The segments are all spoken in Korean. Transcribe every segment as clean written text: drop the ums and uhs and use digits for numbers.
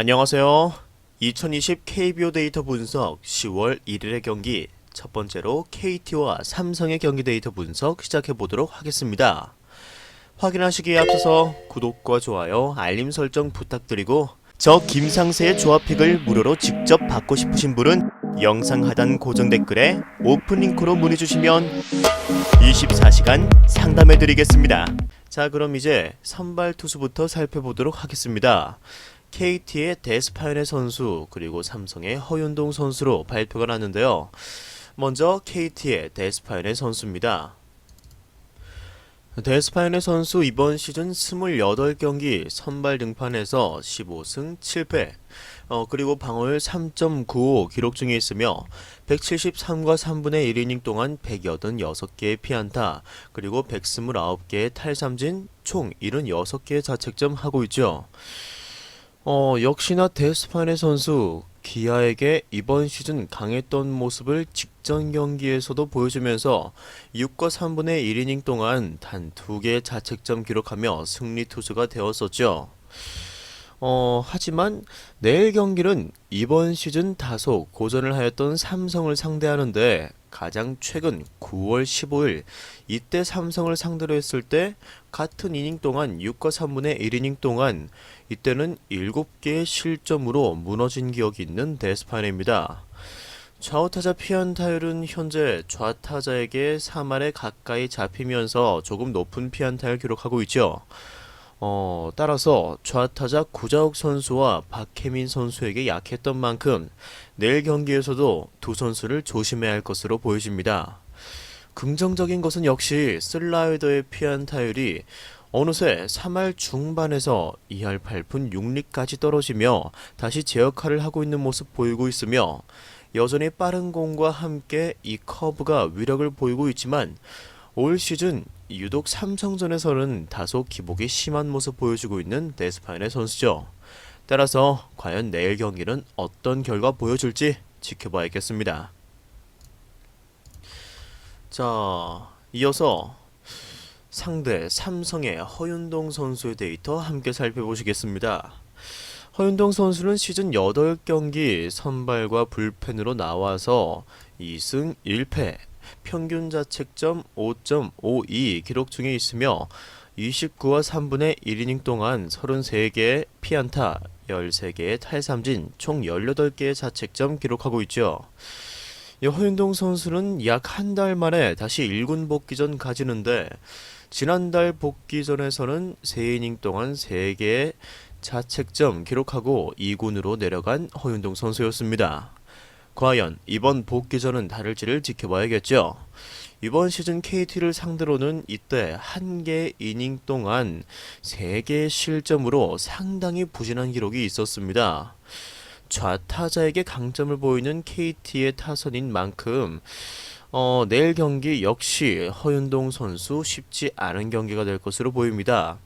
안녕하세요. 2020 KBO 데이터 분석 10월 1일의 경기 첫 번째로 KT와 삼성의 경기 데이터 분석 시작해 보도록 하겠습니다. 확인하시기에 앞서서 구독과 좋아요, 알림 설정 부탁드리고 저 김상세의 조합픽을 무료로 직접 받고 싶으신 분은 영상 하단 고정 댓글에 오픈 링크로 문의 주시면 24시간 상담해 드리겠습니다. 자, 그럼 이제 선발 투수부터 살펴보도록 하겠습니다. KT의 데스파이네 선수 그리고 삼성의 허윤동 선수로 발표가 났는데요. 먼저 KT의 데스파이네 선수입니다. 데스파이네 선수 이번 시즌 28경기 선발 등판에서 15승 7패 그리고 방어율 3.95 기록 중에 있으며 173과 3분의 1이닝 동안 186개의 피안타 그리고 129개의 탈삼진 총 76개의 자책점 하고 있죠. 역시나 데스파이네 선수 기아에게 이번 시즌 강했던 모습을 직전 경기에서도 보여주면서 6과 3분의 1이닝 동안 단 2개의 자책점 기록하며 승리 투수가 되었었죠. 하지만 내일 경기는 이번 시즌 다소 고전을 하였던 삼성을 상대하는데 가장 최근 9월 15일 이때 삼성을 상대로 했을 때 같은 이닝 동안 6과 3분의 1이닝 동안 이때는 7개의 실점으로 무너진 기억이 있는 데스파이네입니다. 좌우타자 피안타율은 현재 좌타자에게 3할에 가까이 잡히면서 조금 높은 피안타를 기록하고 있죠. 따라서 좌타자 구자욱 선수와 박혜민 선수에게 약했던 만큼 내일 경기에서도 두 선수를 조심해야 할 것으로 보여집니다. 긍정적인 것은 역시 슬라이더의 피안타율이 어느새 3할 중반에서 2할 8푼 6리까지 떨어지며 다시 제 역할을 하고 있는 모습 보이고 있으며 여전히 빠른 공과 함께 이 커브가 위력을 보이고 있지만 올 시즌 유독 삼성전에서는 다소 기복이 심한 모습 보여주고 있는 데스파이네 선수죠. 따라서 과연 내일 경기는 어떤 결과 보여줄지 지켜봐야겠습니다. 자, 이어서 상대 삼성의 허윤동 선수의 데이터 함께 살펴보시겠습니다. 허윤동 선수는 시즌 8경기 선발과 불펜으로 나와서 2승 1패 평균 자책점 5.52 기록 중에 있으며 29와 3분의 1이닝 동안 33개의 피안타, 13개의 탈삼진, 총 18개의 자책점 기록하고 있죠. 허윤동 선수는 약 한 달 만에 다시 1군 복귀전 가지는데 지난달 복귀전에서는 3이닝 동안 3개의 자책점 기록하고 2군으로 내려간 허윤동 선수였습니다. 과연 이번 복귀전은 다를지를 지켜봐야겠죠. 이번 시즌 KT를 상대로는 이때 한 개의 이닝 동안 3개의 실점으로 상당히 부진한 기록이 있었습니다. 좌타자에게 강점을 보이는 KT의 타선인 만큼 내일 경기 역시 허윤동 선수 쉽지 않은 경기가 될 것으로 보입니다.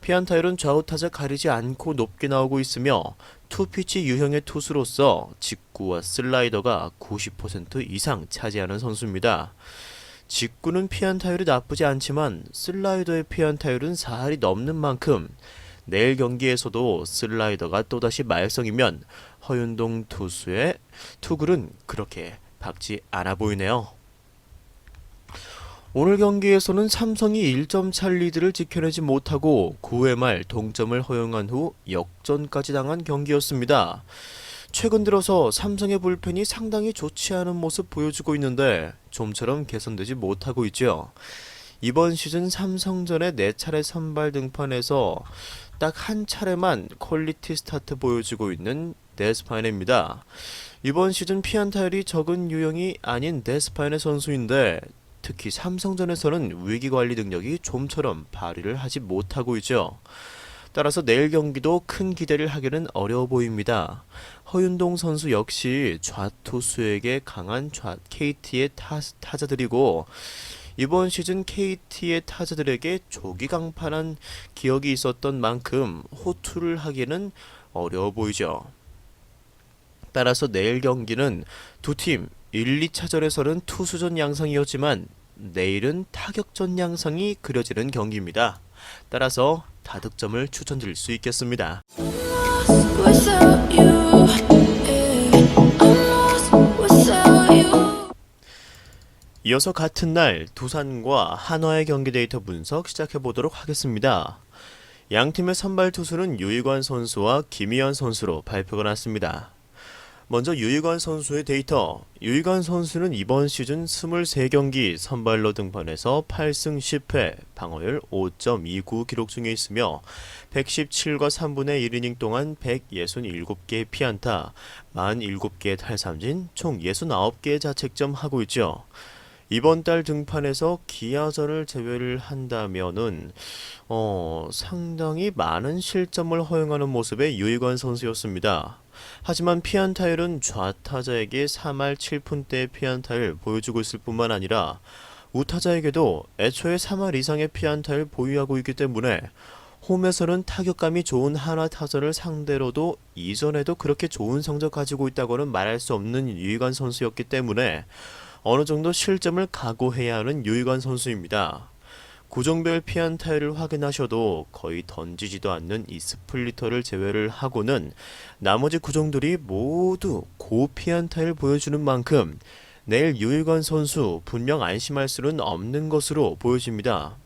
피안타율은 좌우타자 가리지 않고 높게 나오고 있으며 투피치 유형의 투수로서 직구와 슬라이더가 90% 이상 차지하는 선수입니다. 직구는 피안타율이 나쁘지 않지만 슬라이더의 피안타율은 4할이 넘는 만큼 내일 경기에서도 슬라이더가 또다시 말썽이면 허윤동 투수의 투구는 그렇게 박지 않아 보이네요. 오늘 경기에서는 삼성이 1점차 리드를 지켜내지 못하고 9회 말 동점을 허용한 후 역전까지 당한 경기였습니다. 최근 들어서 삼성의 불펜이 상당히 좋지 않은 모습 보여주고 있는데 좀처럼 개선되지 못하고 있죠. 이번 시즌 삼성전의 4차례 선발 등판에서 딱 한 차례만 퀄리티 스타트 보여주고 있는 데스파이네입니다. 이번 시즌 피안타율이 적은 유형이 아닌 데스파이네 선수인데 특히 삼성전에서는 위기관리 능력이 좀처럼 발휘를 하지 못하고 있죠. 따라서 내일 경기도 큰 기대를 하기는 어려워 보입니다. 허윤동 선수 역시 좌투수에게 강한 KT의 타자들이고 이번 시즌 KT의 타자들에게 조기 강판한 기억이 있었던 만큼 호투를 하기는 어려워 보이죠. 따라서 내일 경기는 두 팀 1, 2차전에서는 투수전 양상이었지만 내일은 타격전 양상이 그려지는 경기입니다. 따라서 다득점을 추천드릴 수 있겠습니다. 이어서 같은 날 두산과 한화의 경기 데이터 분석 시작해 보도록 하겠습니다. 양 팀의 선발 투수는 유이관 선수와 김희환 선수로 발표가 났습니다. 먼저 유이관 선수의 데이터. 유이관 선수는 이번 시즌 23경기 선발로 등판해서 8승 10패, 방어율 5.29 기록 중에 있으며 117과 3분의 1이닝 동안 167개의 피안타, 47개의 탈삼진, 총 69개의 자책점 하고 있죠. 이번 달 등판에서 기아전을 제외를 한다면은 상당히 많은 실점을 허용하는 모습의 유이관 선수였습니다. 하지만 피안타율은 좌타자에게 3할 7푼대의 피안타를 보여주고 있을 뿐만 아니라 우타자에게도 애초에 3할 이상의 피안타를 보유하고 있기 때문에 홈에서는 타격감이 좋은 한화 타자를 상대로도 이전에도 그렇게 좋은 성적 가지고 있다고는 말할 수 없는 유이관 선수였기 때문에 어느 정도 실점을 각오해야 하는 유이관 선수입니다. 구종별 피안타율을 확인하셔도 거의 던지지도 않는 이 스플리터를 제외를 하고는 나머지 구종들이 모두 고피안타율 보여주는 만큼 내일 유이관 선수 분명 안심할 수는 없는 것으로 보여집니다.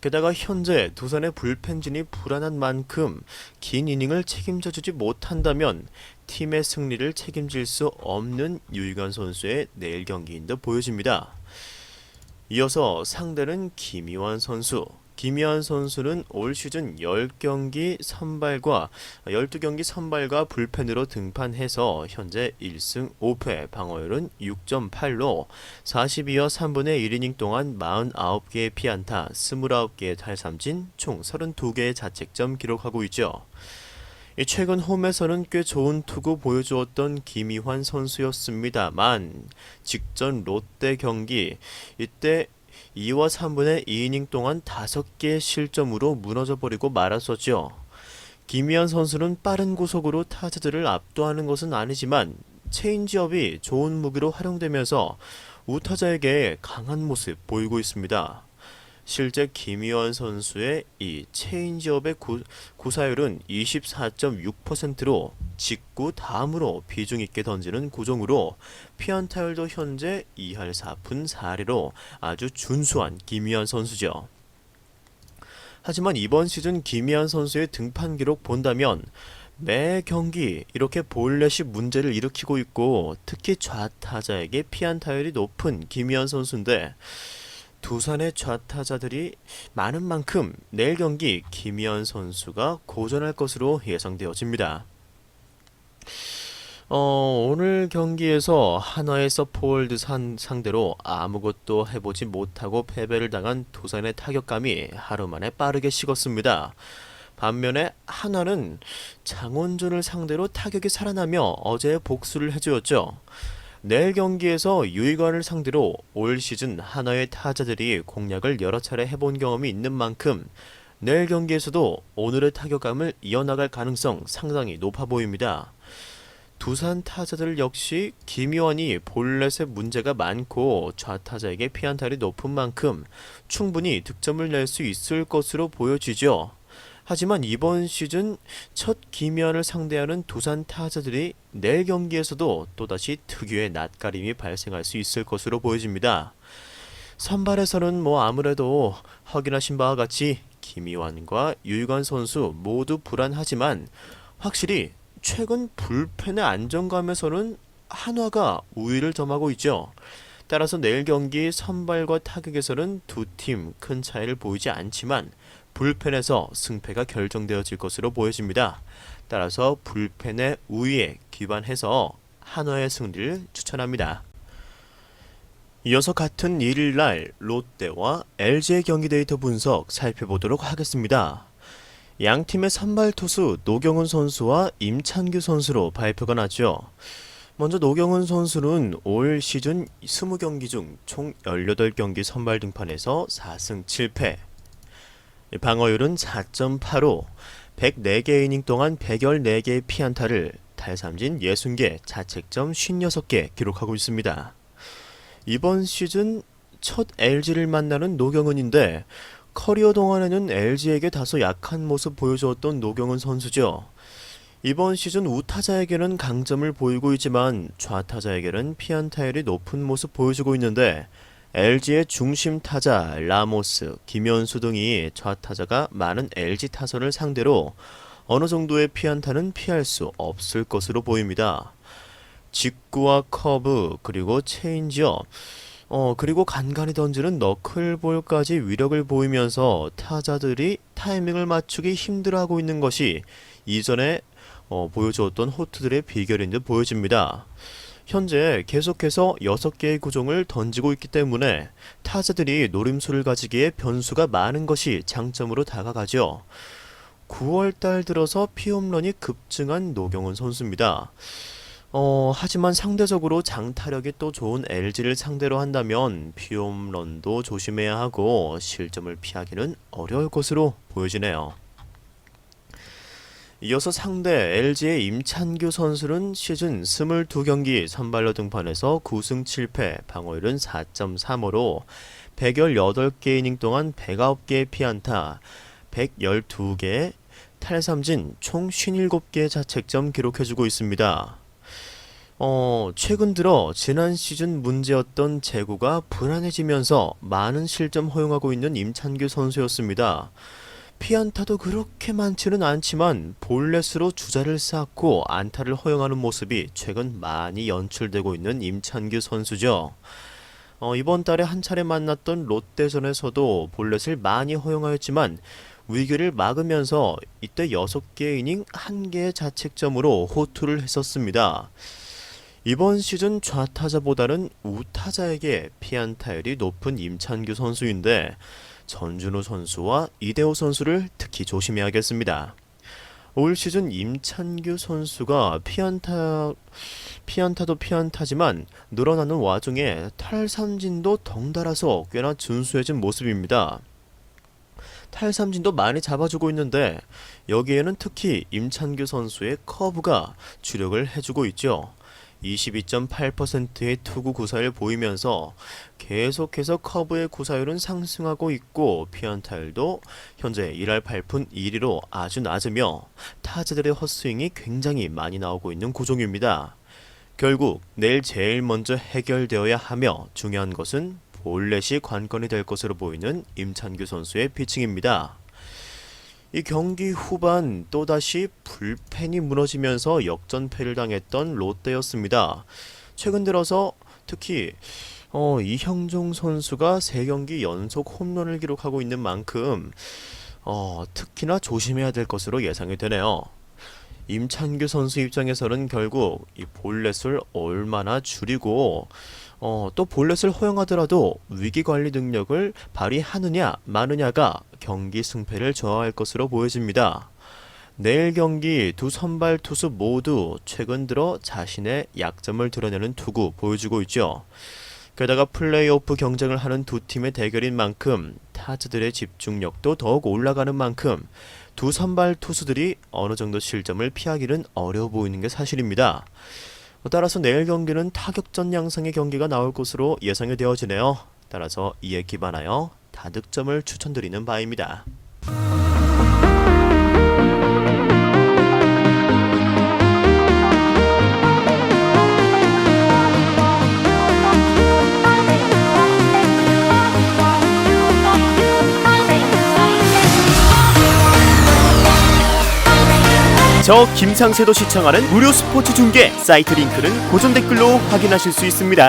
게다가 현재 두산의 불펜진이 불안한 만큼 긴 이닝을 책임져주지 못한다면 팀의 승리를 책임질 수 없는 유이관 선수의 내일 경기인 듯 보여집니다. 이어서 상대는 김희환 선수. 김희환 선수는 올 시즌 10경기 선발과 12경기 선발과 불펜으로 등판해서 현재 1승 5패, 방어율은 6.8로 42와 3분의 1이닝 동안 49개의 피안타, 29개의 탈삼진, 총 32개의 자책점 기록하고 있죠. 최근 홈에서는 꽤 좋은 투구 보여주었던 김희환 선수였습니다만 직전 롯데 경기 이때 2와 3분의 2이닝 동안 5개의 실점으로 무너져버리고 말았었죠. 김희환 선수는 빠른 구속으로 타자들을 압도하는 것은 아니지만 체인지업이 좋은 무기로 활용되면서 우타자에게 강한 모습 보이고 있습니다. 실제 김희환 선수의 이 체인지업의 구사율은 24.6%로 직구 다음으로 비중 있게 던지는 구종으로 피안타율도 현재 2할 4푼 4리로 아주 준수한 김희환 선수죠. 하지만 이번 시즌 김희환 선수의 등판 기록 본다면 매 경기 이렇게 볼넷이 문제를 일으키고 있고 특히 좌타자에게 피안타율이 높은 김희환 선수인데 두산의 좌타자들이 많은 만큼 내일 경기 김희환 선수가 고전할 것으로 예상되어집니다. 오늘 경기에서 한화의 서포월드 상대로 아무것도 해보지 못하고 패배를 당한 두산의 타격감이 하루 만에 빠르게 식었습니다. 반면에 한화는 장원준을 상대로 타격이 살아나며 어제 복수를 해주었죠. 내일 경기에서 유이관을 상대로 올 시즌 한화의 타자들이 공략을 여러 차례 해본 경험이 있는 만큼 내일 경기에서도 오늘의 타격감을 이어나갈 가능성 상당히 높아 보입니다. 두산 타자들 역시 김희환이 볼넷에 문제가 많고 좌타자에게 피안타율이 높은 만큼 충분히 득점을 낼 수 있을 것으로 보여지죠. 하지만 이번 시즌 첫 김희환을 상대하는 두산 타자들이 내일 경기에서도 또다시 특유의 낯가림이 발생할 수 있을 것으로 보여집니다. 선발에서는 아무래도 확인하신 바와 같이 김희환과 유이관 선수 모두 불안하지만 확실히 최근 불펜의 안정감에서는 한화가 우위를 점하고 있죠. 따라서 내일 경기 선발과 타격에서는 두 팀 큰 차이를 보이지 않지만 불펜에서 승패가 결정되어질 것으로 보여집니다. 따라서 불펜의 우위에 기반해서 한화의 승리를 추천합니다. 이어서 같은 1일날 롯데와 LG의 경기 데이터 분석 살펴보도록 하겠습니다. 양팀의 선발 투수 노경은 선수와 임찬규 선수로 발표가 났죠. 먼저 노경은 선수는 올 시즌 20경기 중 총 18경기 선발 등판에서 4승 7패, 방어율은 4.85, 104개 이닝 동안 114개의 피안타를, 탈삼진 60개, 자책점 56개 기록하고 있습니다. 이번 시즌 첫 LG를 만나는 노경은인데 커리어 동안에는 LG에게 다소 약한 모습 보여주었던 노경은 선수죠. 이번 시즌 우타자에게는 강점을 보이고 있지만 좌타자에게는 피안타율이 높은 모습 보여주고 있는데 LG의 중심 타자 라모스, 김현수 등이 좌타자가 많은 LG 타선을 상대로 어느 정도의 피안타는 피할 수 없을 것으로 보입니다. 직구와 커브 그리고 체인지업 그리고 간간히 던지는 너클볼까지 위력을 보이면서 타자들이 타이밍을 맞추기 힘들어하고 있는 것이 이전에 보여주었던 호투들의 비결인 듯 보여집니다. 현재 계속해서 6개의 구종을 던지고 있기 때문에 타자들이 노림수를 가지기에 변수가 많은 것이 장점으로 다가가죠. 9월달 들어서 피홈런이 급증한 노경은 선수입니다. 하지만 상대적으로 장타력이 또 좋은 LG를 상대로 한다면 피홈런도 조심해야 하고 실점을 피하기는 어려울 것으로 보여지네요. 이어서 상대 LG의 임찬규 선수는 시즌 22경기 선발로 등판해서 9승 7패, 방어율은 4.35로 118개 이닝 동안 109개의 피안타, 112개 탈삼진 총 57개의 자책점 기록해주고 있습니다. 최근 들어 지난 시즌 문제였던 제구가 불안해지면서 많은 실점 허용하고 있는 임찬규 선수였습니다. 피안타도 그렇게 많지는 않지만 볼넷으로 주자를 쌓고 안타를 허용하는 모습이 최근 많이 연출되고 있는 임찬규 선수죠. 이번 달에 한 차례 만났던 롯데전에서도 볼넷을 많이 허용하였지만 위기를 막으면서 이때 6개의 이닝 1개의 자책점으로 호투를 했었습니다. 이번 시즌 좌타자보다는 우타자에게 피안타율이 높은 임찬규 선수인데 전준우 선수와 이대호 선수를 특히 조심해야겠습니다. 올 시즌 임찬규 선수가 피안타도 피안타지만 늘어나는 와중에 탈삼진도 덩달아서 꽤나 준수해진 모습입니다. 탈삼진도 많이 잡아주고 있는데 여기에는 특히 임찬규 선수의 커브가 주력을 해주고 있죠. 22.8%의 투구 구사율 보이면서 계속해서 커브의 구사율은 상승하고 있고 피안타율도 현재 1할 8푼 1리로 아주 낮으며 타자들의 헛스윙이 굉장히 많이 나오고 있는 구종입니다. 결국 내일 제일 먼저 해결되어야 하며 중요한 것은 볼넷이 관건이 될 것으로 보이는 임찬규 선수의 피칭입니다. 이 경기 후반 또다시 불펜이 무너지면서 역전패를 당했던 롯데였습니다. 최근 들어서 특히 이형종 선수가 3경기 연속 홈런을 기록하고 있는 만큼 특히나 조심해야 될 것으로 예상이 되네요. 임찬규 선수 입장에서는 결국 이 볼넷을 얼마나 줄이고 또 볼넷을 허용하더라도 위기관리 능력을 발휘하느냐 마느냐가 경기 승패를 좌우할 것으로 보여집니다. 내일 경기 두 선발 투수 모두 최근 들어 자신의 약점을 드러내는 투구 보여주고 있죠. 게다가 플레이오프 경쟁을 하는 두 팀의 대결인 만큼 타자들의 집중력도 더욱 올라가는 만큼 두 선발 투수들이 어느 정도 실점을 피하기는 어려워 보이는 게 사실입니다. 따라서 내일 경기는 타격전 양상의 경기가 나올 것으로 예상이 되어지네요. 따라서 이에 기반하여 다득점을 추천드리는 바입니다. 저 김상세도 시청하는 무료 스포츠 중계 사이트 링크는 고정 댓글로 확인하실 수 있습니다.